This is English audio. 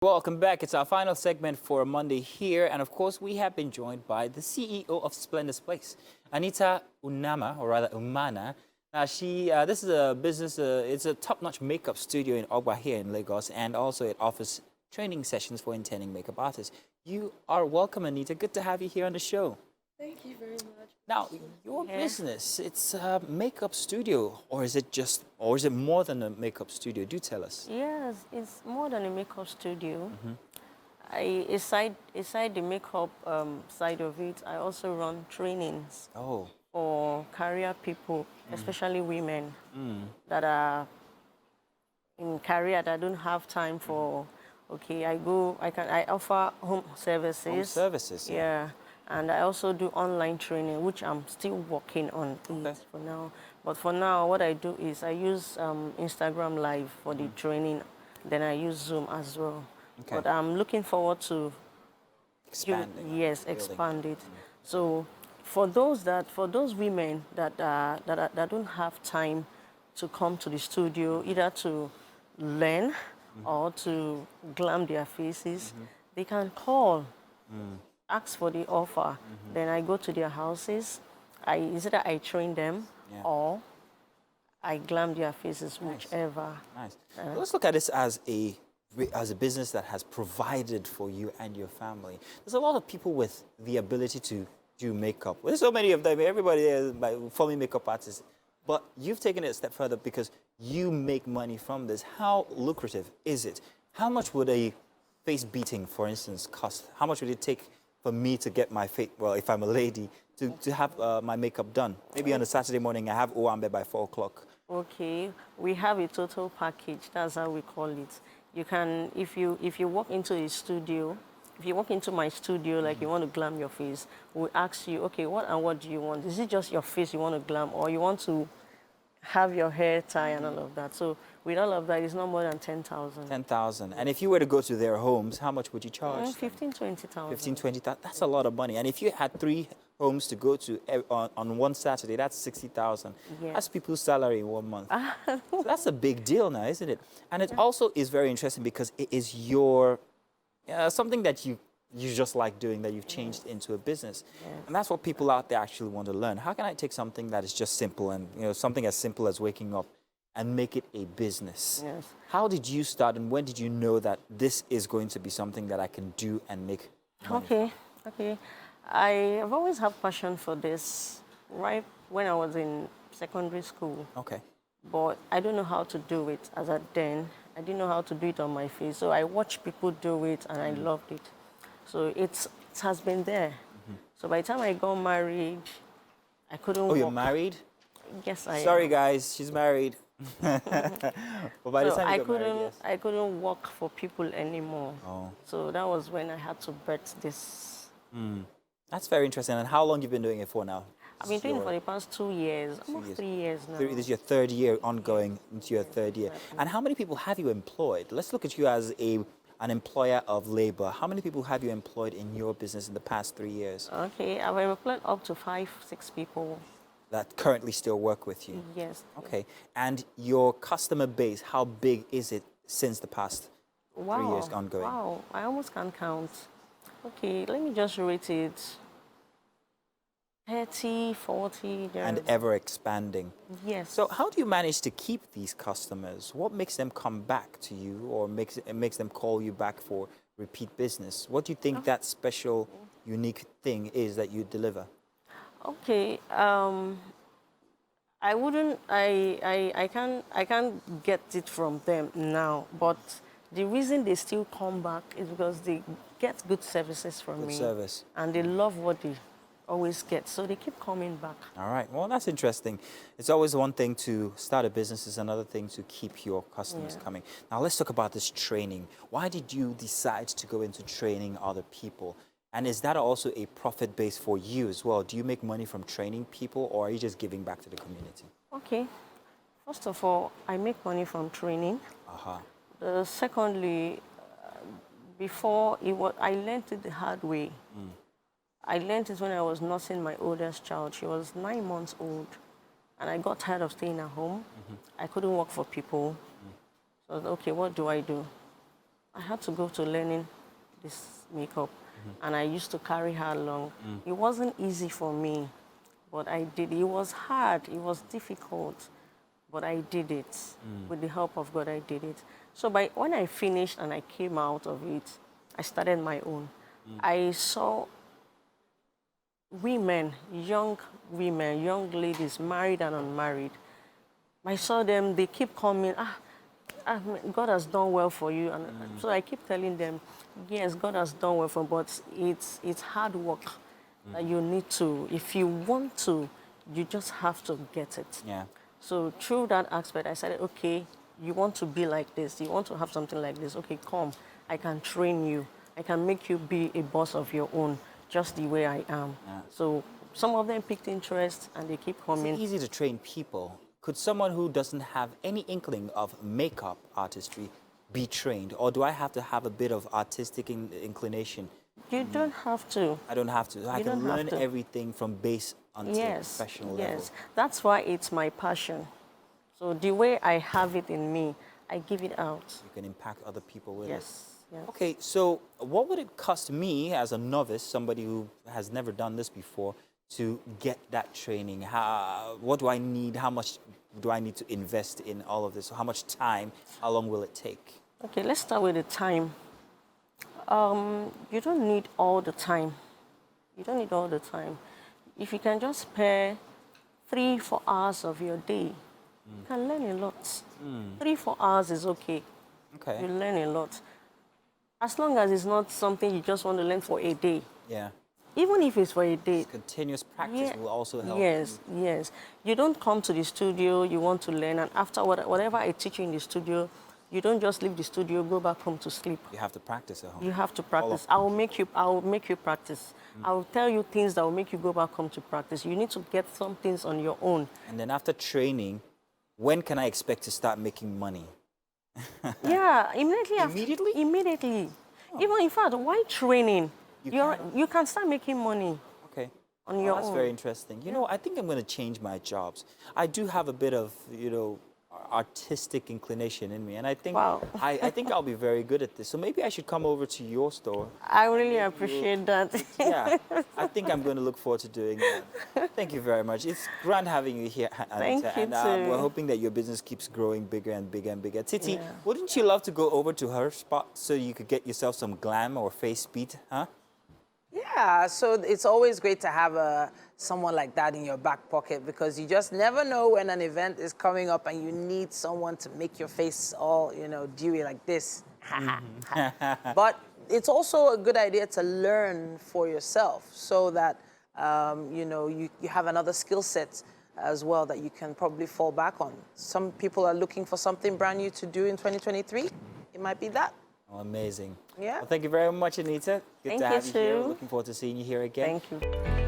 Welcome back. It's our final segment for Monday here. And of course, we have been joined by the CEO of Splendourz Place, Anita Unama, or rather Umana. Now, this is a business, it's a top-notch makeup studio in Ogba here in Lagos, and also it offers training sessions for intending makeup artists. You are welcome, Anita. Good to have you here on the show. Thank you very much. Now, your business, it's a makeup studio, or is it more than a makeup studio? Do tell us. Yes, it's more than a makeup studio. Aside the makeup side of it, I also run trainings for career people, especially women that are in career that don't have time for. Okay, I offer home services. Home services, yeah. And I also do online training, which I'm still working on it for now. But for now, what I do is I use Instagram Live for the training. Then I use Zoom as well. Okay. But I'm looking forward to expanding it. So for those women that don't have time to come to the studio, either to learn or to glam their faces, they can call. Ask for the offer, then I go to their houses. Either I train them or I glam their faces, whichever. Nice. Let's look at this as a business that has provided for you and your family. There's a lot of people with the ability to do makeup. There's so many of them. Everybody is forming makeup artists. But you've taken it a step further because you make money from this. How lucrative is it? How much would a face beating, for instance, cost? How much would it take for me to get my face, well, if I'm a lady, to have my makeup done? Maybe on a Saturday morning, I have Owambe by 4 o'clock. Okay, we have a total package. That's how we call it. You can, if you walk into a studio, if you walk into my studio, like you want to glam your face, we ask you, okay, what do you want? Is it just your face you want to glam, or you want to have your hair tie and all of that? So with all of that, it's not more than 10,000. 10,000. And if you were to go to their homes, how much would you charge? 15, 20,000. 15, 20,000. That's a lot of money. And if you had 3 homes to go to on one Saturday, that's 60,000. Yes. That's people's salary in 1 month. So that's a big deal now, isn't it? And it also is very interesting because it is your something that you just like doing, that you've changed into a business. Yes. And that's what people out there actually want to learn. How can I take something that is just simple and something as simple as waking up and make it a business? Yes. How did you start, and when did you know that this is going to be something that I can do and make money? Okay. I have always had passion for this, right when I was in secondary school. Okay. But I don't know how to do it as at then. I didn't know how to do it on my face. So I watched people do it and I loved it. So it has been there. So by the time I got married, I couldn't walk. Oh, you're married? Yes, I am. Sorry, guys, she's married. But by the time you got married, yes. I couldn't work for people anymore. Oh. So that was when I had to birth this. That's very interesting. And how long have you been doing it for now? I've been doing it for the past 2 years, almost 3 years now. This is your 3rd year, ongoing into your 3rd year. And how many people have you employed? Let's look at you as an employer of labor. How many people have you employed in your business in the past 3 years? Okay, I've employed up to 5, 6 people. That currently still work with you? Yes. Okay. And your customer base, how big is it since the past 3 years ongoing? Wow, I almost can't count. Okay, let me just rate it 30, 40. And ever expanding. Yes. So how do you manage to keep these customers? What makes them come back to you, or makes them call you back for repeat business? What do you think that special, unique thing is that you deliver? Okay, I can't get it from them now, but the reason they still come back is because they get good services from me. Service. And they love what they always get, so they keep coming back. All right, well, that's interesting. It's always one thing to start a business, it's another thing to keep your customers coming. Now, let's talk about this training. Why did you decide to go into training other people? And is that also a profit base for you as well? Do you make money from training people, or are you just giving back to the community? Okay. First of all, I make money from training. Secondly, before I learned it the hard way. I learned it when I was nursing my oldest child. She was 9 months old, and I got tired of staying at home. I couldn't work for people. So, okay, what do? I had to go to learning this makeup, and I used to carry her along. It wasn't easy for me, but I did. It was hard. It was difficult, but I did it. With the help of God, I did it. So when I finished and I came out of it, I started my own. I saw women, young ladies, married and unmarried. I saw them, they keep coming, God has done well for you. And so I keep telling them, yes, God has done well for me, but it's hard work that you need to, if you want to, you just have to get it. Yeah. So through that aspect, I said, okay, you want to be like this, you want to have something like this, okay, come, I can train you. I can make you be a boss of your own, just the way I am. Yeah. So some of them picked interest and they keep coming. It's easy to train people. Could someone who doesn't have any inkling of makeup artistry be trained? Or do I have to have a bit of artistic inclination? You don't have to. I don't have to. I can learn everything from base until professional level. Yes, that's why it's my passion. So the way I have it in me, I give it out. You can impact other people with it. Yes. Okay, so what would it cost me as a novice, somebody who has never done this before, to get that training? What do I need? How much do I need to invest in all of this? How much time? How long will it take? Okay, let's start with the time. You don't need all the time. You don't need all the time. If you can just spare 3-4 hours of your day, you can learn a lot. 3-4 hours is okay. Okay. You learn a lot. As long as it's not something you just want to learn for a day. Yeah. Even if it's for a day. Continuous practice will also help. Yes. You don't come to the studio, you want to learn, and after whatever I teach you in the studio, you don't just leave the studio, go back home to sleep. You have to practice at home. You have to practice. I will make you practice. I will tell you things that will make you go back home to practice. You need to get some things on your own. And then after training, when can I expect to start making money? Yeah, immediately. Immediately. Oh. Even in fact, while training, you can start making money. Okay. On your own. That's very interesting. You know, I think I'm going to change my jobs. I do have a bit of, artistic inclination in me, and I think I think I'll be very good at this. So maybe I should come over to your store. I really appreciate that. Yeah, I think I'm going to look forward to doing that. Thank you very much. It's grand having you here, Anita. Thank you and too. We're hoping that your business keeps growing bigger and bigger and bigger. Titi, wouldn't you love to go over to her spot so you could get yourself some glam or face speed, huh? Yeah, so it's always great to have someone like that in your back pocket, because you just never know when an event is coming up and you need someone to make your face all, dewy like this. But it's also a good idea to learn for yourself so that, you have another skill set as well that you can probably fall back on. Some people are looking for something brand new to do in 2023. It might be that. Oh, amazing. Yeah. Well, thank you very much, Anita. Good to have you here. Too. Looking forward to seeing you here again. Thank you.